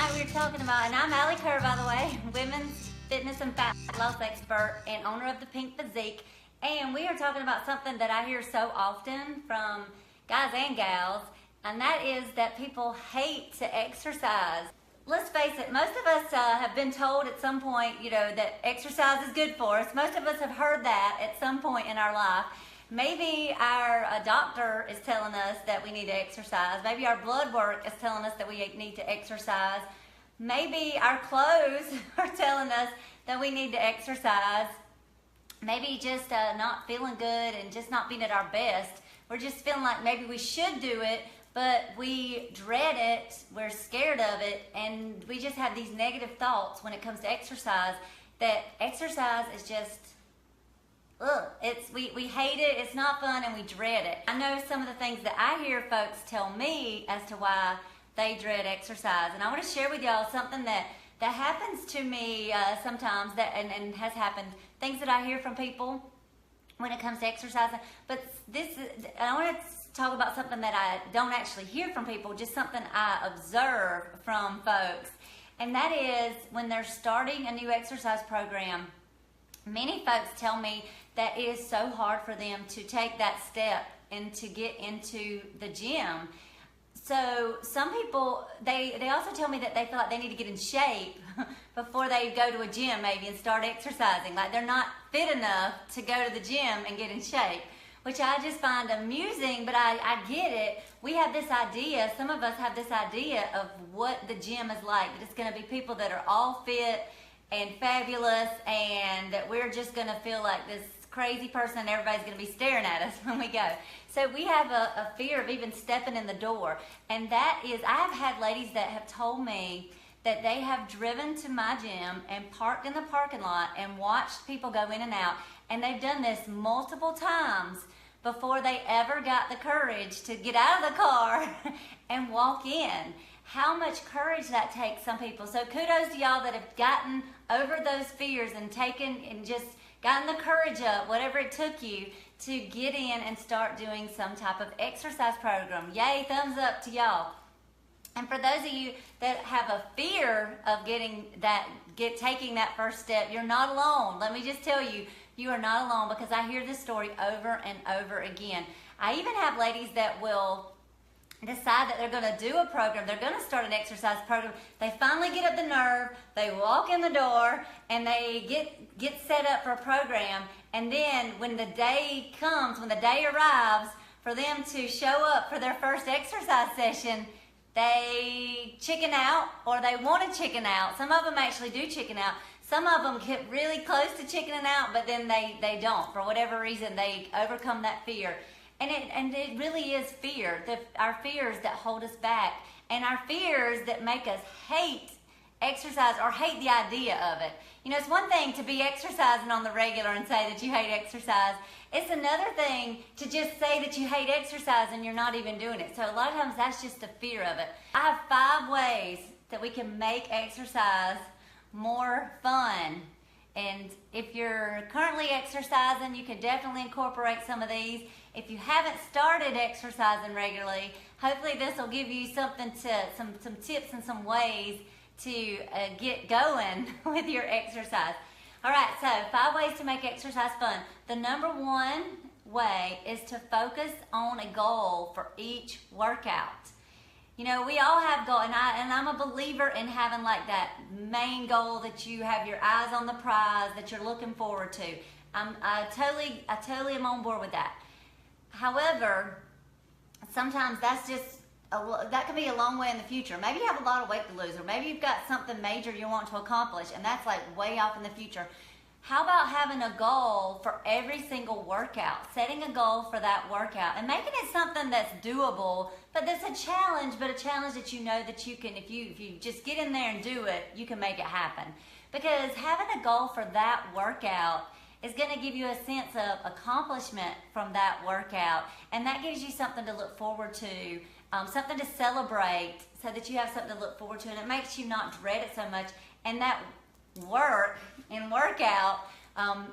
Tonight we're talking about, and I'm Alli Kerr, by the way, women's fitness and fat loss expert and owner of the Pink Physique. And we are talking about something that I hear so often from guys and gals, and that is that people hate to exercise. Let's face it, most of us have been told at some point, that exercise is good for us. Most of us have heard that at some point in our life. Maybe our doctor is telling us that we need to exercise. Maybe our blood work is telling us that we need to exercise. Maybe our clothes are telling us that we need to exercise. Maybe just not feeling good and just not being at our best. We're just feeling like maybe we should do it, but we dread it, we're scared of it, and we just have these negative thoughts when it comes to exercise, that exercise is just, we hate it, it's not fun, and we dread it. I know some of the things that I hear folks tell me as to why they dread exercise, and I want to share with y'all something that happens to me sometimes, and has happened, things that I hear from people when it comes to exercising. But I want to talk about something that I don't actually hear from people, just something I observe from folks, and that is when they're starting a new exercise program. Many folks tell me that it is so hard for them to take that step and to get into the gym. So some people, they also tell me that they feel like they need to get in shape before they go to a gym maybe and start exercising. Like they're not fit enough to go to the gym and get in shape, which I just find amusing, but I get it. We have this idea, some of us have this idea of what the gym is like, that it's gonna be people that are all fit and fabulous, and that we're just gonna feel like this crazy person and everybody's gonna be staring at us when we go. So we have a fear of even stepping in the door. And that is, I have had ladies that have told me that they have driven to my gym and parked in the parking lot and watched people go in and out. And they've done this multiple times before they ever got the courage to get out of the car and walk in. How much courage that takes some people. So kudos to y'all that have gotten over those fears and just gotten the courage up, whatever it took you, to get in and start doing some type of exercise program. Yay, thumbs up to y'all. And for those of you that have a fear of taking that first step, you're not alone. Let me just tell you, you are not alone, because I hear this story over and over again. I even have ladies that will decide that they're going to do a program, they're going to start an exercise program. They finally get up the nerve, they walk in the door, and they get set up for a program. And then when the day comes, when the day arrives for them to show up for their first exercise session, they chicken out, or they want to chicken out. Some of them actually do chicken out. Some of them get really close to chickening out, but then they don't. For whatever reason, they overcome that fear. And it really is fear, our fears that hold us back, and our fears that make us hate exercise or hate the idea of it. It's one thing to be exercising on the regular and say that you hate exercise. It's another thing to just say that you hate exercise and you're not even doing it. So a lot of times that's just a fear of it. I have 5 ways that we can make exercise more fun. And if you're currently exercising, you can definitely incorporate some of these. If you haven't started exercising regularly, hopefully this will give you some tips and some ways to get going with your exercise. All right, so 5 ways to make exercise fun. The number 1 way is to focus on a goal for each workout. We all have goals, and I'm a believer in having like that main goal that you have your eyes on the prize that you're looking forward to. I totally am on board with that. However, sometimes that can be a long way in the future. Maybe you have a lot of weight to lose, or maybe you've got something major you want to accomplish, and that's like way off in the future. How about having a goal for every single workout, setting a goal for that workout and making it something that's doable, but that's a challenge, but a challenge that you know that you can, if you just get in there and do it, you can make it happen. Because having a goal for that workout is going to give you a sense of accomplishment from that workout, and that gives you something to look forward to, something to celebrate, so that you have something to look forward to, and it makes you not dread it so much, and that workout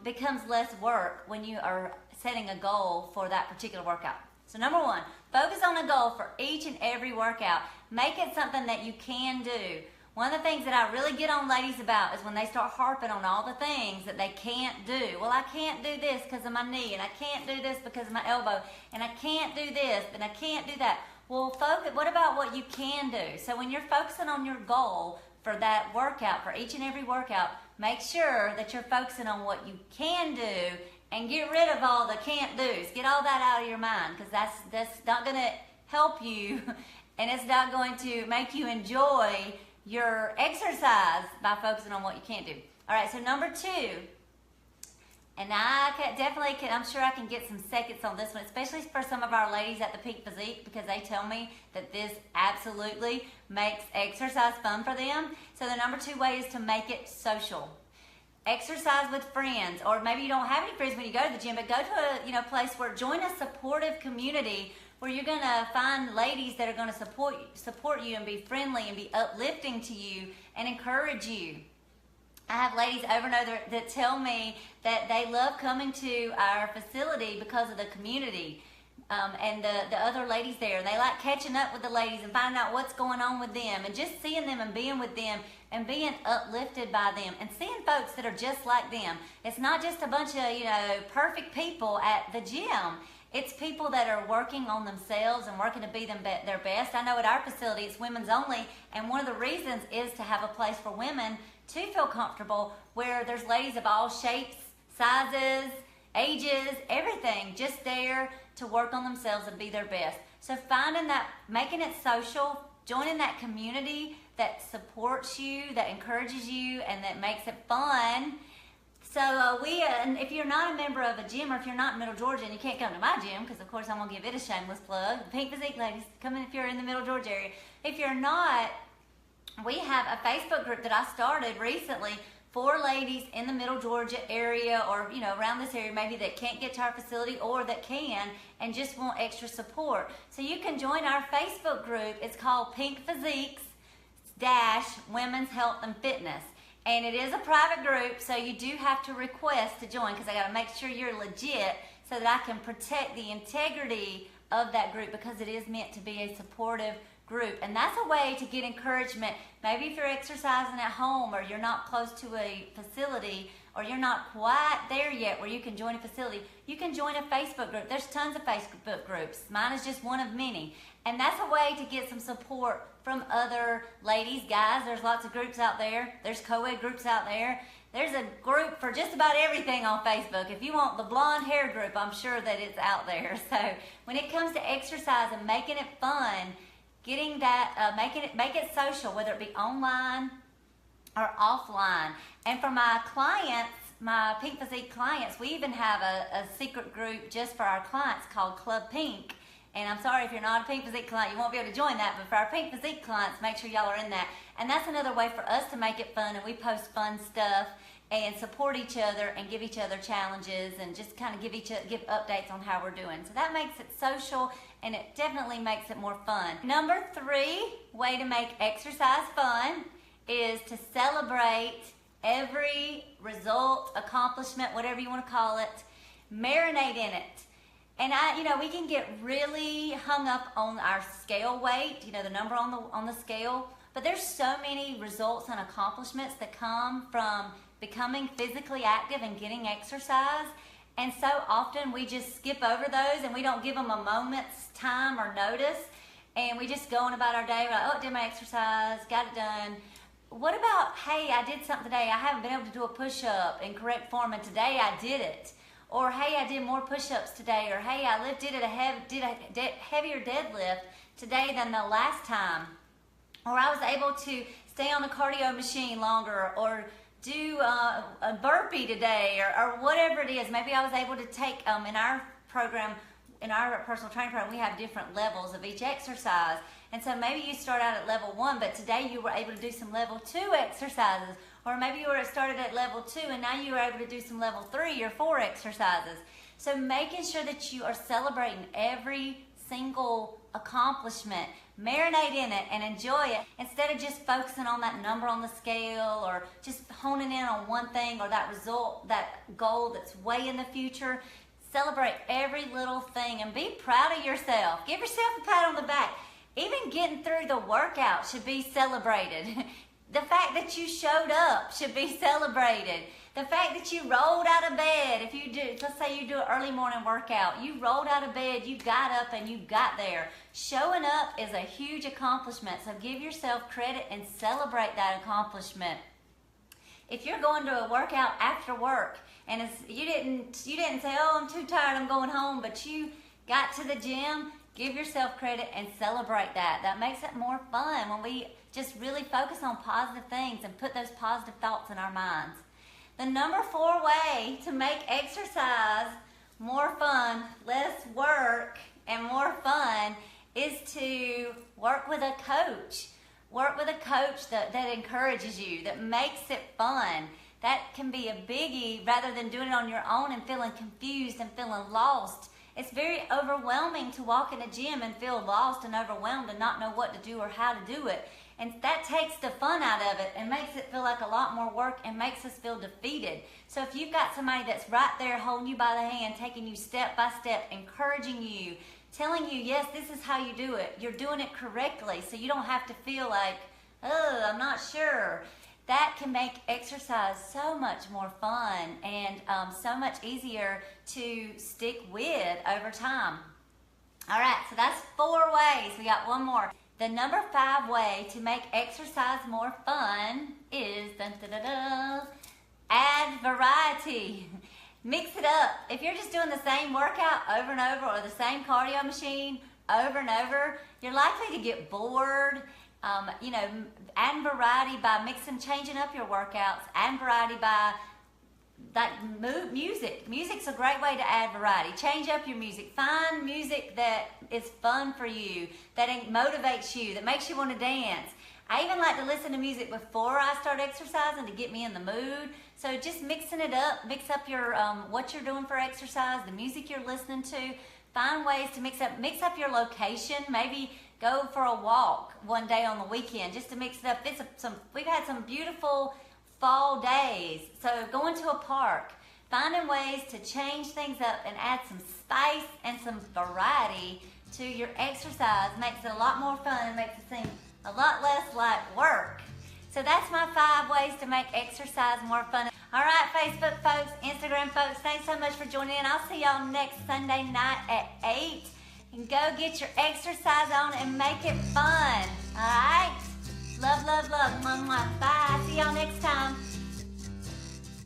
becomes less work when you are setting a goal for that particular workout. So number 1, focus on a goal for each and every workout. Make it something that you can do. One of the things that I really get on ladies about is when they start harping on all the things that they can't do. Well, I can't do this because of my knee, and I can't do this because of my elbow, and I can't do this, and I can't do that. Well, focus, what about what you can do? So when you're focusing on your goal for that workout, for each and every workout, make sure that you're focusing on what you can do and get rid of all the can't do's. Get all that out of your mind, because that's not going to help you, and it's not going to make you enjoy your exercise by focusing on what you can't do. All right, so number 2, and I'm sure I can get some seconds on this one, especially for some of our ladies at the Peak Physique, because they tell me that this absolutely makes exercise fun for them. So the number 2 way is to make it social. Exercise with friends, or maybe you don't have any friends when you go to the gym, but go to a place where, join a supportive community where you're going to find ladies that are going to support you and be friendly and be uplifting to you and encourage you. I have ladies over and over that tell me that they love coming to our facility because of the community and the other ladies there. They like catching up with the ladies and finding out what's going on with them, and just seeing them and being with them and being uplifted by them and seeing folks that are just like them. It's not just a bunch of perfect people at the gym. It's people that are working on themselves and working to be their best. I know at our facility it's women's only, and one of the reasons is to have a place for women to feel comfortable, where there's ladies of all shapes, sizes, ages, everything, just there to work on themselves and be their best. So finding that, making it social, joining that community that supports you, that encourages you, and that makes it fun. So and if you're not a member of a gym, or if you're not in Middle Georgia and you can't come to my gym, because of course I'm going to give it a shameless plug, the Pink Physique ladies, come in if you're in the Middle Georgia area. If you're not, we have a Facebook group that I started recently for ladies in the Middle Georgia area, or around this area maybe, that can't get to our facility or that can and just want extra support. So you can join our Facebook group. It's called Pink Physiques Women's Health and Fitness. And it is a private group, so you do have to request to join, because I got to make sure you're legit so that I can protect the integrity of that group, because it is meant to be a supportive group. And that's a way to get encouragement. Maybe if you're exercising at home, or you're not close to a facility, or you're not quite there yet where you can join a facility, you can join a Facebook group. There's tons of Facebook groups. Mine is just one of many. And that's a way to get some support from other ladies, guys. There's lots of groups out there. There's co-ed groups out there. There's a group for just about everything on Facebook. If you want the blonde hair group, I'm sure that it's out there. So when it comes to exercise and making it fun, getting that, make it social, whether it be online or offline. And for my clients, my Pink Physique clients, we even have a secret group just for our clients called Club Pink. And I'm sorry if you're not a Pink Physique client, you won't be able to join that, but for our Pink Physique clients, make sure y'all are in that. And that's another way for us to make it fun, and we post fun stuff and support each other and give each other challenges and just kind of give updates on how we're doing. So that makes it social, and it definitely makes it more fun. Number 3 way to make exercise fun is to celebrate every result, accomplishment, whatever you want to call it. Marinate in it. And we can get really hung up on our scale weight, the number on the scale. But there's so many results and accomplishments that come from becoming physically active and getting exercise. And so often we just skip over those, and we don't give them a moment's time or notice. And we just go on about our day, like, oh, did my exercise, got it done. What about, hey, I did something today. I haven't been able to do a push-up in correct form, and today I did it. Or, hey, I did more push-ups today. Or, hey, I did a heavier deadlift today than the last time. Or I was able to stay on the cardio machine longer, or do a burpee today, or whatever it is. Maybe I was able to take, in our program, in our personal training program, we have different levels of each exercise. And so maybe you start out at level 1, but today you were able to do some level 2 exercises. Or maybe you started at level 2 and now you were able to do some level 3 or 4 exercises. So making sure that you are celebrating every single accomplishment, marinate in it and enjoy it, instead of just focusing on that number on the scale, or just honing in on one thing, or that result, that goal that's way in the future. Celebrate every little thing and be proud of yourself. Give yourself a pat on the back. Even getting through the workout should be celebrated. The fact that you showed up should be celebrated. The fact that you rolled out of bed, if you do, let's say you do an early morning workout, you rolled out of bed, you got up and you got there. Showing up is a huge accomplishment, so give yourself credit and celebrate that accomplishment. If you're going to a workout after work and you didn't say, oh, I'm too tired, I'm going home, but you got to the gym, give yourself credit and celebrate that. That makes it more fun when we just really focus on positive things and put those positive thoughts in our minds. The number 4 way to make exercise more fun, less work, and more fun is to work with a coach. Work with a coach that encourages you, that makes it fun. That can be a biggie rather than doing it on your own and feeling confused and feeling lost. It's very overwhelming to walk in a gym and feel lost and overwhelmed and not know what to do or how to do it. And that takes the fun out of it and makes it feel like a lot more work and makes us feel defeated. So if you've got somebody that's right there holding you by the hand, taking you step by step, encouraging you, telling you, yes, this is how you do it, you're doing it correctly, so you don't have to feel like, oh, I'm not sure. That can make exercise so much more fun and so much easier to stick with over time. All right, so that's 4 ways. We got one more. The number 5 way to make exercise more fun is add variety. Mix it up. If you're just doing the same workout over and over or the same cardio machine over and over, you're likely to get bored. Add variety by changing up your workouts. Add variety by music. Music's a great way to add variety. Change up your music. Find music that is fun for you, that motivates you, that makes you want to dance. I even like to listen to music before I start exercising to get me in the mood. So just mixing it up, mix up your what you're doing for exercise, the music you're listening to. Find ways to mix up your location. Maybe go for a walk one day on the weekend just to mix it up. We've had some beautiful fall days, so going to a park, finding ways to change things up and add some spice and some variety to your exercise makes it a lot more fun and makes it seem a lot less like work. So that's my 5 ways to make exercise more fun. All right, Facebook folks, Instagram folks, thanks so much for joining in. I'll see y'all next Sunday night at 8. And go get your exercise on and make it fun. All right? Love, love, love. Mwah, mwah. Bye. See y'all next time.